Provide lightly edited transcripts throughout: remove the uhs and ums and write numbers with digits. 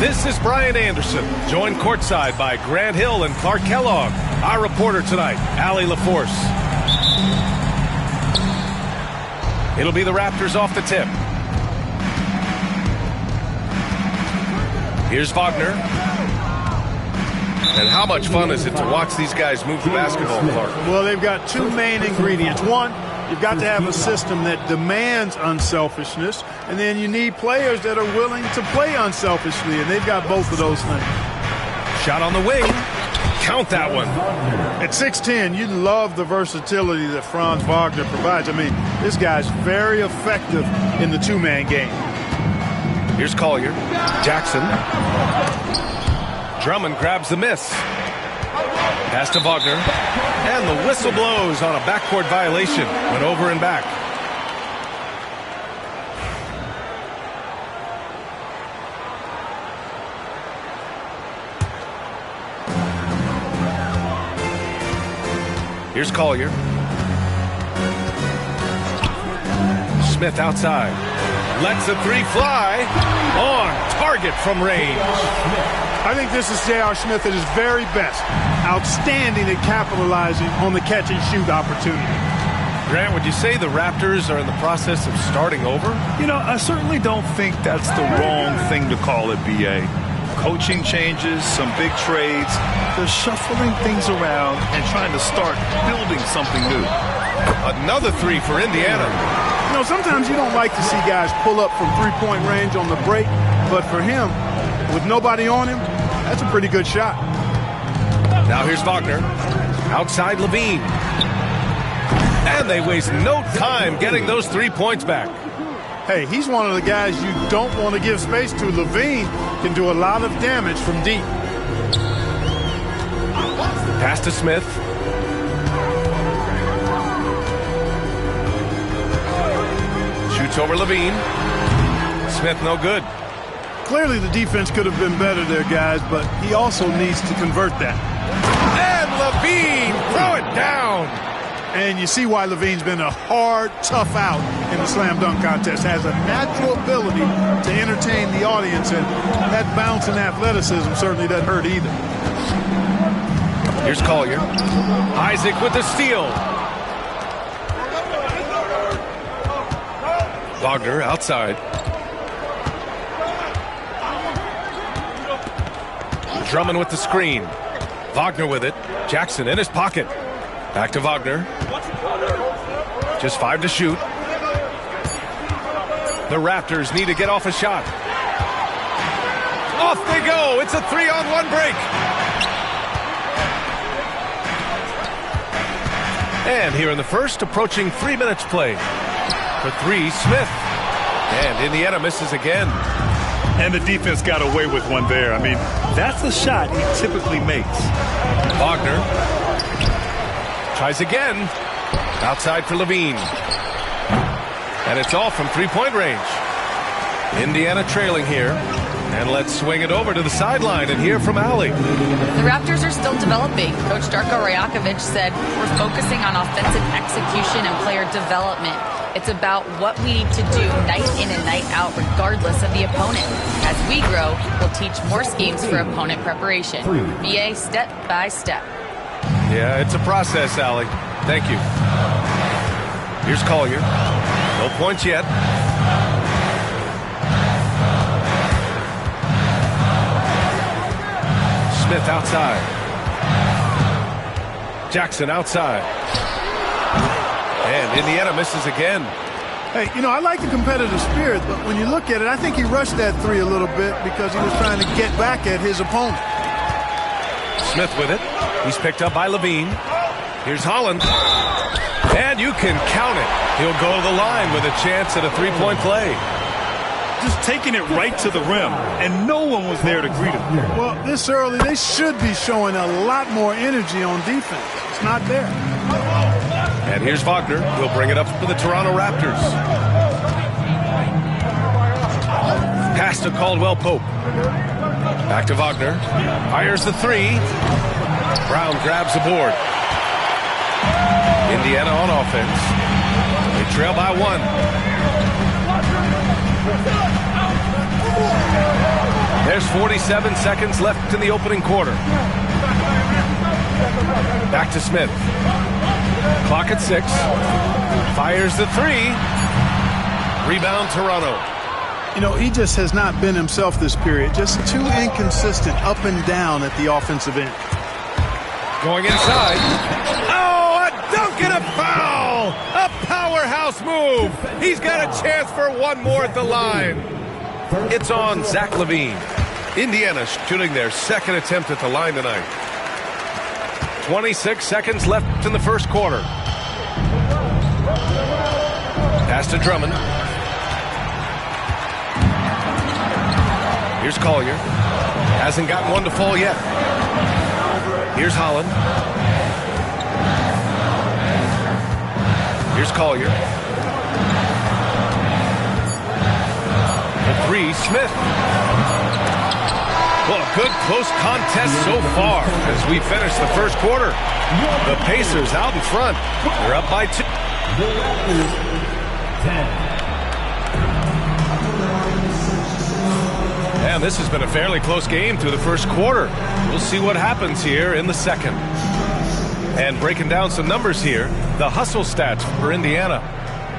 This is Brian Anderson, joined courtside by Grant Hill and Clark Kellogg. Our reporter tonight, Allie LaForce. It'll be the Raptors off the tip. Here's Wagner. And how much fun is it to watch these guys move the basketball, Clark? Well, they've got two main ingredients. One, you've got to have a system that demands unselfishness, and then you need players that are willing to play unselfishly, and they've got both of those things. Shot on the wing. Count that one. At 6'10", you love the versatility that Franz Wagner provides. I mean, this guy's very effective in the two-man game. Here's Collier. Jackson. Drummond grabs the miss. Pass to Wagner. And the whistle blows on a backcourt violation. Went over and back. Here's Collier. Smith outside. Lets the three fly. On target from range. I think this is J.R. Smith at his very best. Outstanding at capitalizing on the catch-and-shoot opportunity. Grant, would you say the Raptors are in the process of starting over? You know, I certainly don't think that's the wrong thing to call it, B.A. Coaching changes, some big trades. They're shuffling things around and trying to start building something new. Another three for Indiana. You know, sometimes you don't like to see guys pull up from three-point range on the break, but for him, with nobody on him, that's a pretty good shot. Now here's Wagner. Outside Levine. And they waste no time getting those 3 points back. Hey, he's one of the guys you don't want to give space to. Levine can do a lot of damage from deep. Pass to Smith. Shoots over Levine. Smith no good. Clearly the defense could have been better there, guys, but he also needs to convert that. And Levine, throw it down. And you see why Levine's been a hard, tough out in the slam dunk contest. Has a natural ability to entertain the audience, and that bounce and athleticism certainly doesn't hurt either. Here's Collier. Isaac with the steal. Wagner outside. Drummond with the screen. Wagner with it. Jackson in his pocket. Back to Wagner. Just 5 to shoot. The Raptors need to get off a shot. Off they go. It's a 3-on-1 break. And here in the first, approaching 3 minutes play. For three, Smith. And Indiana misses again. And the defense got away with one there. I mean, that's a shot he typically makes. Wagner tries again. Outside for Levine. And it's all from three-point range. Indiana trailing here. And let's swing it over to the sideline and hear from Allie. The Raptors are still developing. Coach Darko Rajakovic said, we're focusing on offensive execution and player development. It's about what we need to do night in and night out, regardless of the opponent. As we grow, we'll teach more schemes for opponent preparation. BA step by step. Yeah, it's a process, Allie. Thank you. Here's Collier. No points yet. Smith outside. Jackson outside. And Indiana misses again. Hey, you know, I like the competitive spirit, but when you look at it, I think he rushed that three a little bit because he was trying to get back at his opponent. Smith with it. He's picked up by Levine. Here's Holland. And you can count it. He'll go to the line with a chance at a three-point play. Just taking it right to the rim, and no one was there to greet him. Well, this early, they should be showing a lot more energy on defense. It's not there. And here's Wagner. He'll bring it up for the Toronto Raptors. Pass to Caldwell Pope. Back to Wagner. Fires the three. Brown grabs the board. Indiana on offense. They trail by one. There's 47 seconds left in the opening quarter. Back to Smith. Clock at 6. Fires the 3. Rebound, Toronto. You know, he just has not been himself this period. Just too inconsistent up and down at the offensive end. Going inside. Oh, a dunk and a foul! A powerhouse move. He's got a chance for one more at the line. It's on Zach LaVine. Indiana shooting their second attempt at the line tonight. 26 seconds left in the first quarter. Pass to Drummond. Here's Collier. Hasn't gotten one to fall yet. Here's Holland. Here's Collier. The 3, Smith. Well, a good close contest so far as we finish the first quarter. The Pacers out in front. They're up by 2. And this has been a fairly close game through the first quarter. We'll see what happens here in the second. And breaking down some numbers here, the hustle stats for Indiana.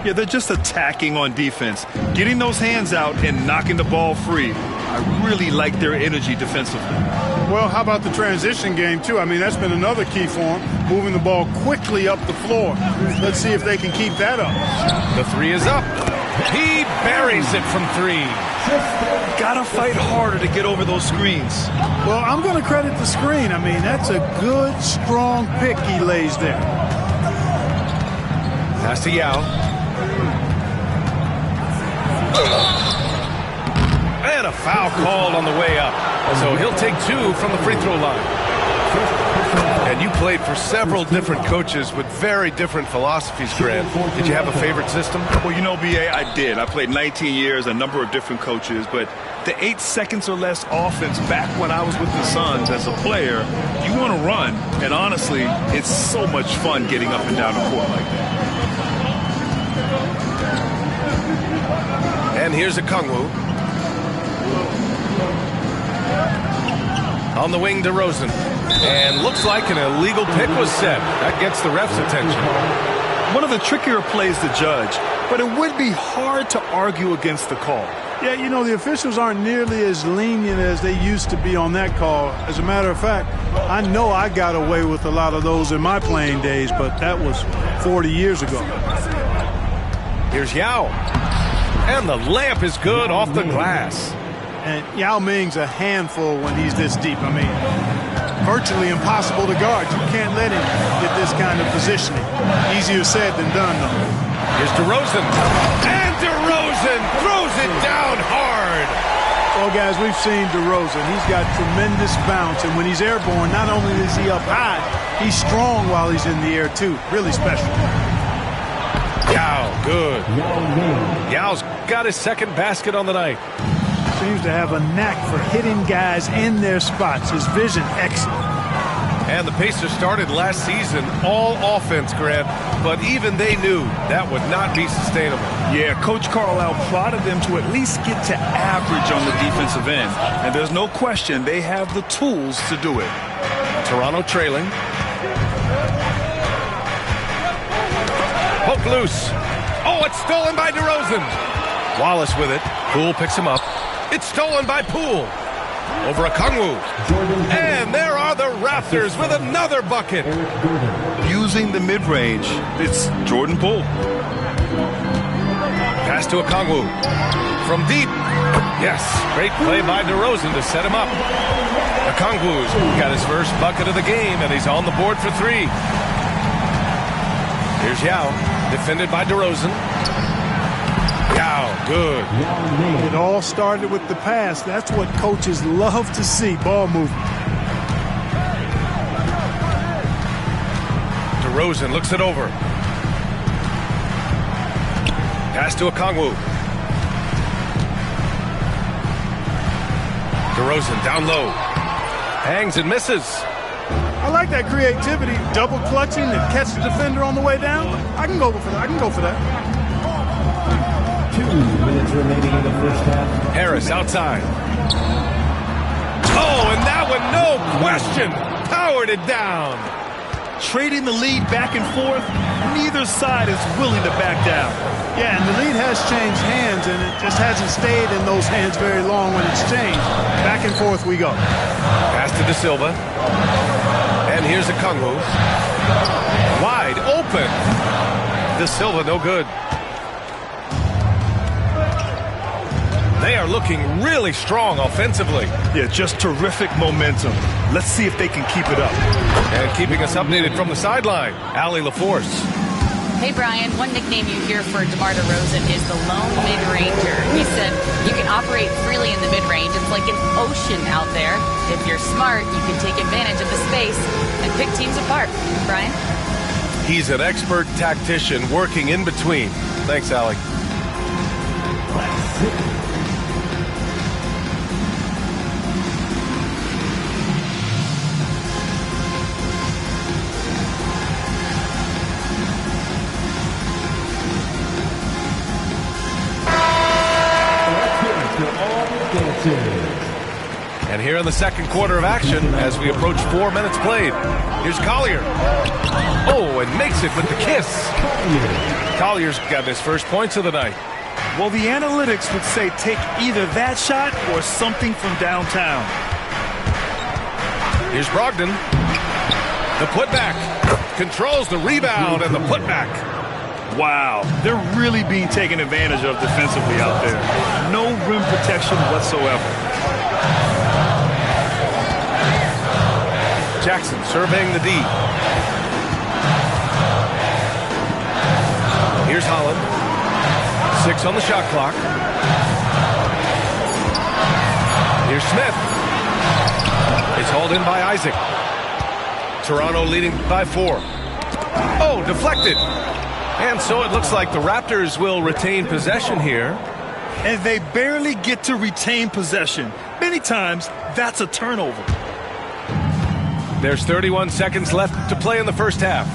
Yeah, they're just attacking on defense, getting those hands out and knocking the ball free. I really like their energy defensively. Well, how about the transition game, too? I mean, that's been another key for them, moving the ball quickly up the floor. Let's see if they can keep that up. The 3 is up. He buries it from 3. Gotta fight harder to get over those screens. Well, I'm going to credit the screen. I mean, that's a good, strong pick he lays there. Pass to Yao. And a foul called on the way up. So he'll take 2 from the free throw line. And you played for several different coaches with very different philosophies, Grant. Did you have a favorite system? Well, you know, B.A., I did. I played 19 years, a number of different coaches, but the 8 seconds or less offense back when I was with the Suns as a player, you want to run. And honestly, it's so much fun getting up and down the court like that. And here's a Kungwu. On the wing, DeRozan. And looks like an illegal pick was set. That gets the ref's attention. One of the trickier plays to judge, but it would be hard to argue against the call. Yeah, you know, the officials aren't nearly as lenient as they used to be on that call. As a matter of fact, I know I got away with a lot of those in my playing days, but that was 40 years ago. Here's Yao. And the layup is good off the glass. And Yao Ming's a handful when he's this deep. I mean, virtually impossible to guard. You can't let him get this kind of positioning. Easier said than done, though. Here's DeRozan. And DeRozan throws it down hard. Well, guys, we've seen DeRozan. He's got tremendous bounce. And when he's airborne, not only is he up high, he's strong while he's in the air, too. Really special. Yao, good. Yao's got his second basket on the night. Seems to have a knack for hitting guys in their spots. His vision, excellent. And the Pacers started last season all offense, Grant, but even they knew that would not be sustainable. Yeah, Coach Carlisle prodded them to at least get to average on the defensive end. And there's no question they have the tools to do it. Toronto trailing. Poke loose. Oh, it's stolen by DeRozan. Wallace with it. Poole picks him up. It's stolen by Poole. Over a Kungwu. And there are the Raptors with another bucket. Using the mid-range, it's Jordan Poole. Pass to a Kungwu. From deep. Yes, great play by DeRozan to set him up. A Kungwu's got his first bucket of the game, and he's on the board for 3. Here's Yao, defended by DeRozan. Yao, good. It all started with the pass. That's what coaches love to see, ball movement. DeRozan looks it over. Pass to a Kungwu. DeRozan down low. Hangs and misses. I like that creativity, double clutching and catch the defender on the way down. I can go for that. 2 minutes remaining in the first half. Harris outside. Oh, and that one, no question, powered it down. Trading the lead back and forth, neither side is willing to back down. Yeah, and the lead has changed hands, and it just hasn't stayed in those hands very long when it's changed. Back and forth we go. Pass to De Silva. And here's a Kungwu. Wide open. De Silva, no good. They are looking really strong offensively. Yeah, just terrific momentum. Let's see if they can keep it up. And keeping us updated from the sideline, Allie LaForce. Hey, Brian, one nickname you hear for DeMar DeRozan is the lone mid-ranger. He said you can operate freely in the mid-range. It's like an ocean out there. If you're smart, you can take advantage of the space and pick teams apart. Brian? He's an expert tactician working in between. Thanks, Allie. And here in the second quarter of action, as we approach 4 minutes played, here's Collier. Oh, and makes it with the kiss. Collier's got his first points of the night. Well, the analytics would say take either that shot or something from downtown. Here's Brogdon. The putback. Controls the rebound and the putback. Wow, they're really being taken advantage of defensively out there. No rim protection whatsoever. Jackson surveying the D. Here's Holland. 6 on the shot clock. Here's Smith. It's hauled in by Isaac. Toronto leading by 4. Oh, deflected. And so it looks like the Raptors will retain possession here. And they barely get to retain possession. Many times, that's a turnover. There's 31 seconds left to play in the first half.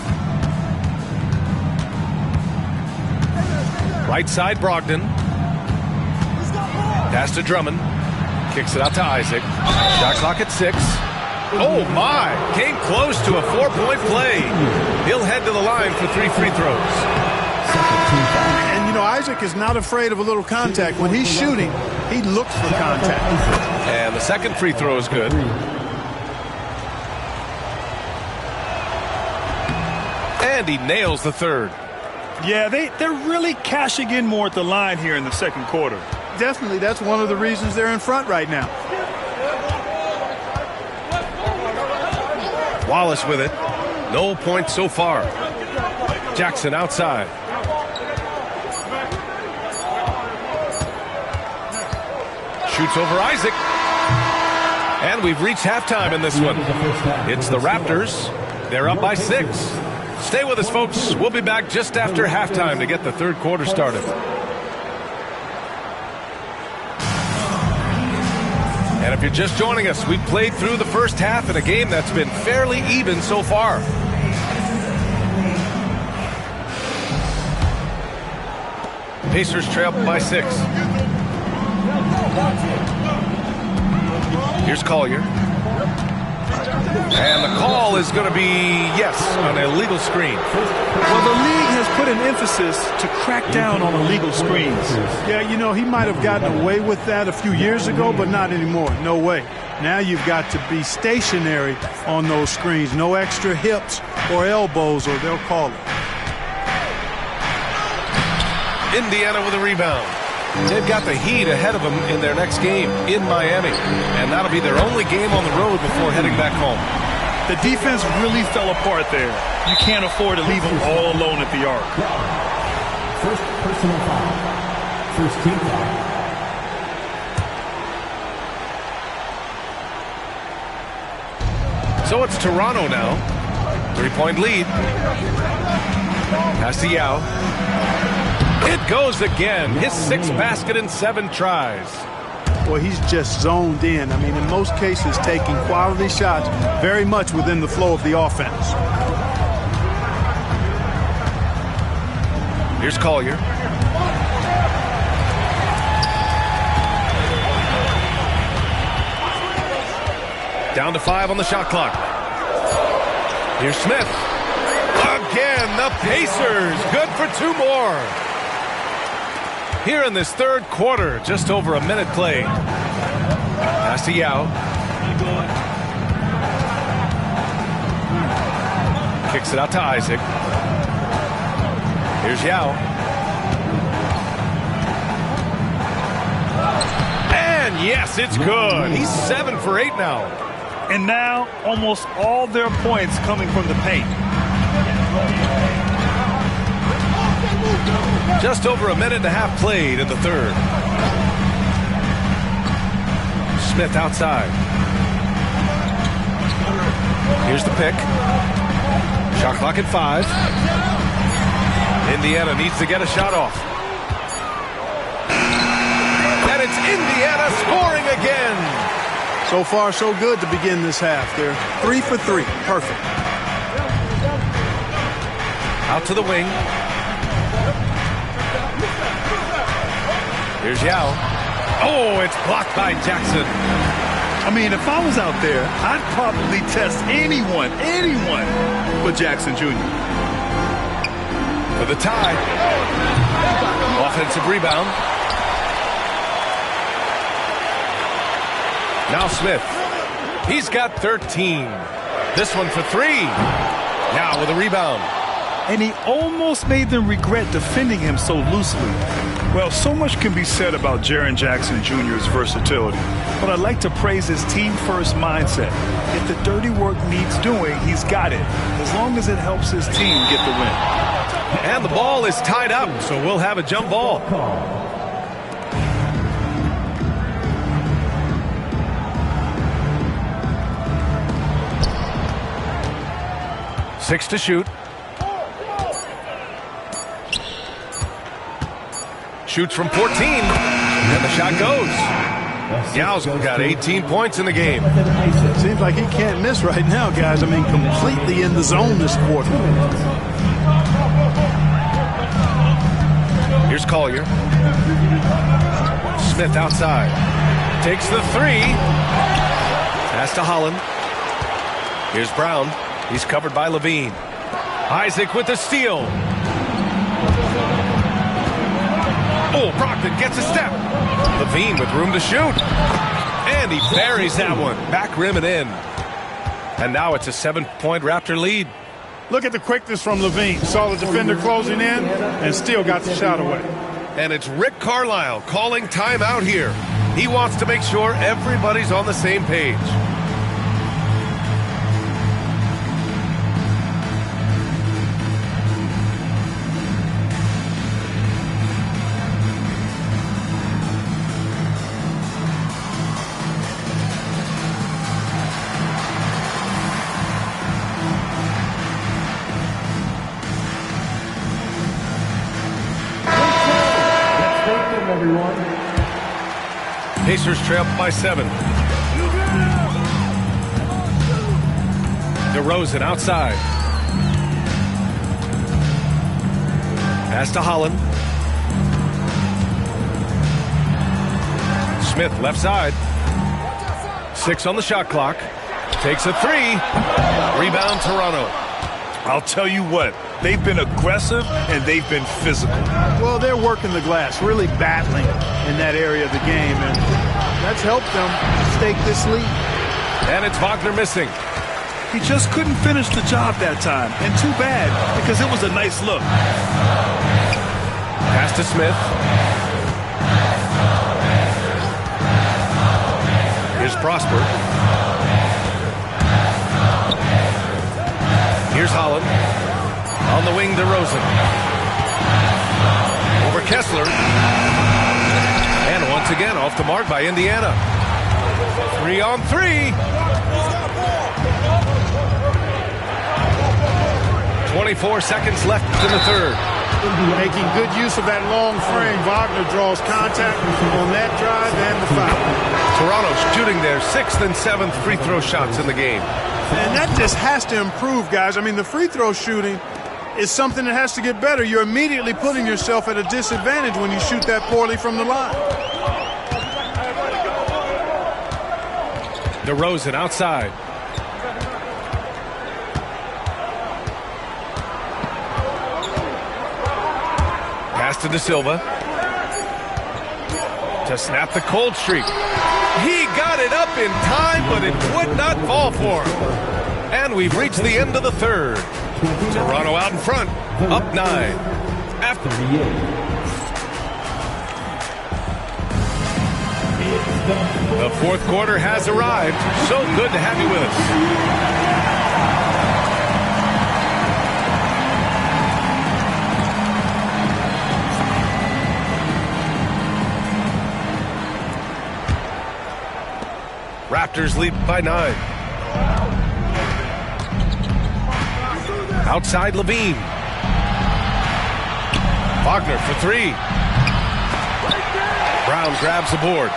Right side, Brogdon. Pass to Drummond. Kicks it out to Isaac. Shot clock at 6. Oh, my. Came close to a 4-point play. He'll head to the line for 3 free throws. And, you know, Isaac is not afraid of a little contact. When he's shooting, he looks for contact. And the second free throw is good. And he nails the third. Yeah, they're really cashing in more at the line here in the second quarter. Definitely, that's one of the reasons they're in front right now. Wallace with it. No points so far. Jackson outside. Shoots over Isaac. And we've reached halftime in this one. It's the Raptors. They're up by 6. Stay with us, folks. We'll be back just after halftime to get the third quarter started. And if you're just joining us, we've played through the first half in a game that's been fairly even so far. Pacers trail by 6. Here's Collier. And the call is going to be, yes, an illegal screen. Well, the league has put an emphasis to crack down on illegal screens. Yeah, you know, he might have gotten away with that a few years ago, but not anymore. No way. Now you've got to be stationary on those screens. No extra hips or elbows, or they'll call it. Indiana with a rebound. They've got the Heat ahead of them in their next game in Miami. And that'll be their only game on the road before heading back home. The defense really fell apart there. You can't afford to leave them all alone at the arc. First personal foul. First team foul. So it's Toronto now. 3-point lead. Pass to Yao. It goes again. His 6th basket in 7 tries. Well, he's just zoned in. I mean, in most cases, taking quality shots very much within the flow of the offense. Here's Collier. Down to 5 on the shot clock. Here's Smith. Again, the Pacers. Good for 2 more. Here in this third quarter, just over a minute played. Pass to Yao. Kicks it out to Isaac. Here's Yao. And yes, it's good. He's 7 for 8 now. And now, almost all their points coming from the paint. Just over a minute and a half played in the third. Smith outside. Here's the pick. Shot clock at 5. Indiana needs to get a shot off. And it's Indiana scoring again. So far, so good to begin this half. They're 3 for 3. Perfect. Out to the wing. Here's Yao. Oh, it's blocked by Jackson. I mean, if I was out there, I'd probably test anyone but Jackson Jr. For the tie. Offensive rebound. Now Smith. He's got 13. This one for 3. Now with a rebound. And he almost made them regret defending him so loosely. Well, so much can be said about Jaren Jackson Jr.'s versatility, but I'd like to praise his team-first mindset. If the dirty work needs doing, he's got it, as long as it helps his team get the win. And the ball is tied up, so we'll have a jump ball. Six to shoot. Shoots from 14, and the shot goes. Yao's got 18 points in the game. Seems like he can't miss right now, guys. I mean, completely in the zone this quarter. Here's Collier. Smith outside. Takes the 3. Pass to Holland. Here's Brown. He's covered by Levine. Isaac with the steal. Oh, Brogdon gets a step. Levine with room to shoot. And he buries that one. Back rim and in. And now it's a 7-point Raptor lead. Look at the quickness from Levine. Saw the defender closing in and still got the shot away. And it's Rick Carlisle calling timeout here. He wants to make sure everybody's on the same page. Pacers trail by 7. DeRozan outside. Pass to Holland. Smith left side. 6 on the shot clock. Takes a 3. Rebound Toronto. I'll tell you what, they've been aggressive and they've been physical. Well, they're working the glass, really battling in that area of the game, and that's helped them stake this lead. And it's Wagner missing. He just couldn't finish the job that time, and too bad, because it was a nice look. Pass to Smith. Here's Prosper. Here's Holland. On the wing, DeRozan. Over Kessler. And once again, off the mark by Indiana. 3 on 3. 24 seconds left in the third. Making good use of that long frame. Wagner draws contact on that drive and the foul. Toronto's shooting their 6th and 7th free throw shots in the game. And that just has to improve, guys. I mean, the free throw shooting is something that has to get better. You're immediately putting yourself at a disadvantage when you shoot that poorly from the line. DeRozan outside. Pass to De Silva. To snap the cold streak. He got it up in time, but it would not fall for him. And we've reached the end of the third. Toronto out in front, up 9. After the fourth quarter has arrived. So good to have you with us. Raptors lead by 9. Outside Levine. Wagner for 3. Brown grabs the board.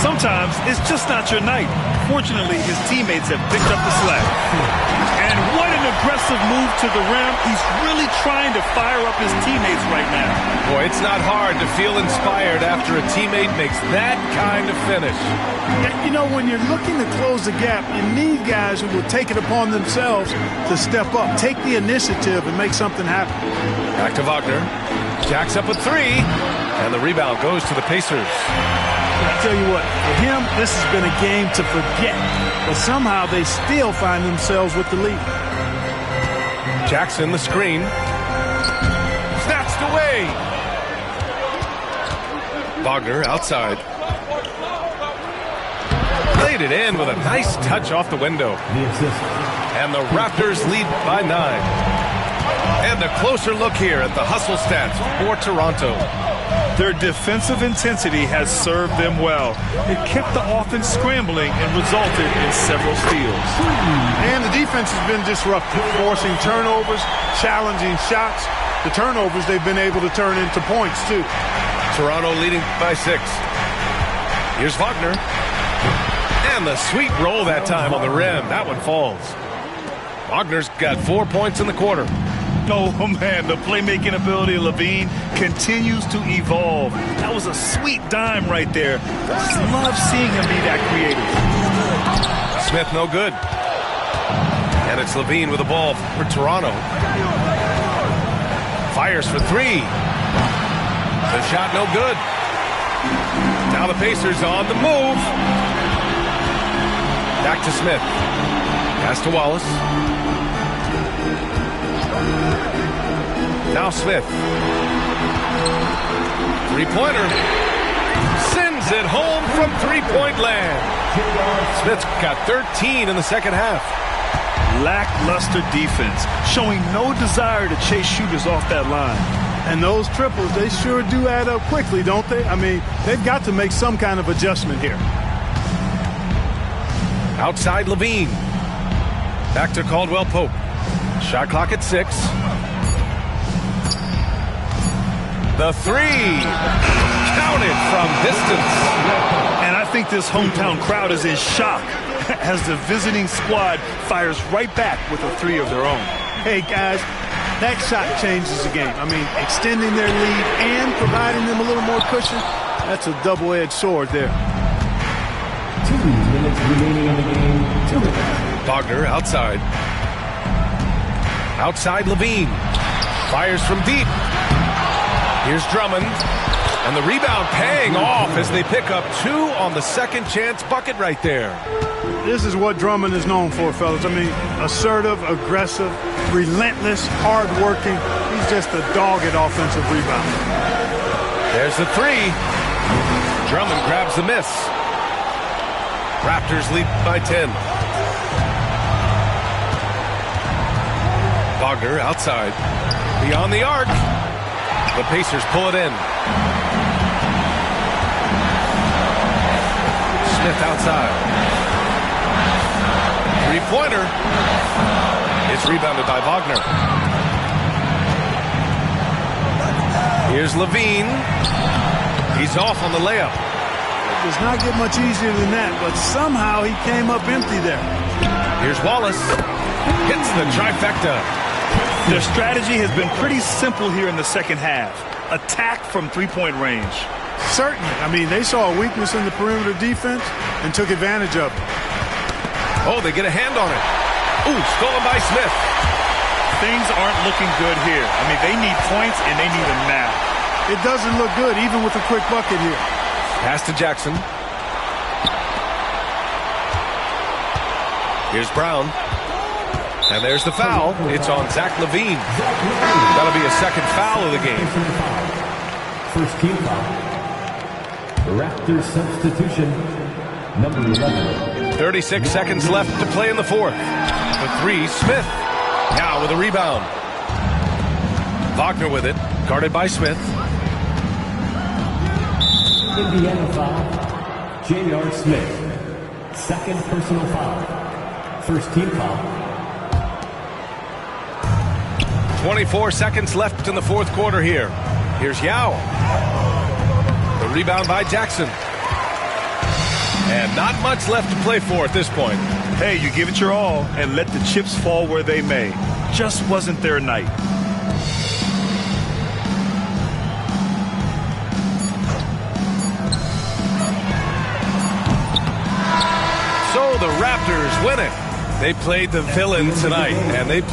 Sometimes it's just not your night. Fortunately, his teammates have picked up the slack. And what an aggressive move to the rim. He's really trying to fire up his teammates right now. Boy, it's not hard to feel inspired after a teammate makes that kind of finish. You know, when you're looking to close the gap, you need guys who will take it upon themselves to step up, take the initiative, and make something happen. Back to Wagner. Jacks up a 3, and the rebound goes to the Pacers. I tell you what, for him, this has been a game to forget, but somehow they still find themselves with the lead. Jackson, the screen. Snatched away. Wagner outside. Laid it in with a nice touch off the window. And the Raptors lead by 9. And a closer look here at the hustle stats for Toronto. Their defensive intensity has served them well. It kept the offense scrambling and resulted in several steals. And the defense has been disruptive, forcing turnovers, challenging shots. The turnovers they've been able to turn into points, too. Toronto leading by 6. Here's Wagner. And the sweet roll that time on the rim. That one falls. Wagner's got 4 points in the quarter. Oh, man, the playmaking ability of Levine continues to evolve. That was a sweet dime right there. Just love seeing him be that creative. Smith no good. And it's Levine with the ball for Toronto. Fires for 3. The shot no good. Now the Pacers on the move. Back to Smith. Pass to Wallace. Now Smith. Three-pointer. Sends it home from three-point land. Smith's got 13 in the second half. Lackluster defense, showing no desire to chase shooters off that line. And those triples, they sure do add up quickly, don't they? I mean, they've got to make some kind of adjustment here. Outside Levine. Back to Caldwell Pope. Shot clock at 6. The 3. Counted from distance. And I think this hometown crowd is in shock as the visiting squad fires right back with a 3 of their own. Hey, guys, that shot changes the game. I mean, extending their lead and providing them a little more cushion, that's a double-edged sword there. 2 minutes remaining in the game. 2 minutes. Wagner outside. Outside Levine. Fires from deep. Here's Drummond. And the rebound paying off as they pick up 2 on the second chance bucket right there. This is what Drummond is known for, fellas. I mean, assertive, aggressive, relentless, hard-working. He's just a dogged offensive rebounder. There's the 3. Drummond grabs the miss. Raptors lead by 10. Wagner outside. Beyond the arc. The Pacers pull it in. Smith outside. Three-pointer. It's rebounded by Wagner. Here's Levine. He's off on the layup. It does not get much easier than that, but somehow he came up empty there. Here's Wallace. Hits the trifecta. Their strategy has been pretty simple here in the second half. Attack from three-point range. Certainly. I mean, they saw a weakness in the perimeter defense and took advantage of it. Oh, they get a hand on it. Ooh, stolen by Smith. Things aren't looking good here. I mean, they need points, and they need them now. It doesn't look good, even with a quick bucket here. Pass to Jackson. Here's Brown. And there's the foul. It's on Zach LaVine. That'll be a second foul of the game. First team foul. Raptors substitution, number 11. 36 seconds left to play in the fourth. For three, Smith. Now with a rebound. Wagner with it. Guarded by Smith. Indiana foul. J.R. Smith. Second personal foul. First team foul. 24 seconds left in the fourth quarter here. Here's Yao. The rebound by Jackson. And not much left to play for at this point. Hey, you give it your all and let the chips fall where they may. Just wasn't their night. So the Raptors win it. They played the villain tonight, and they played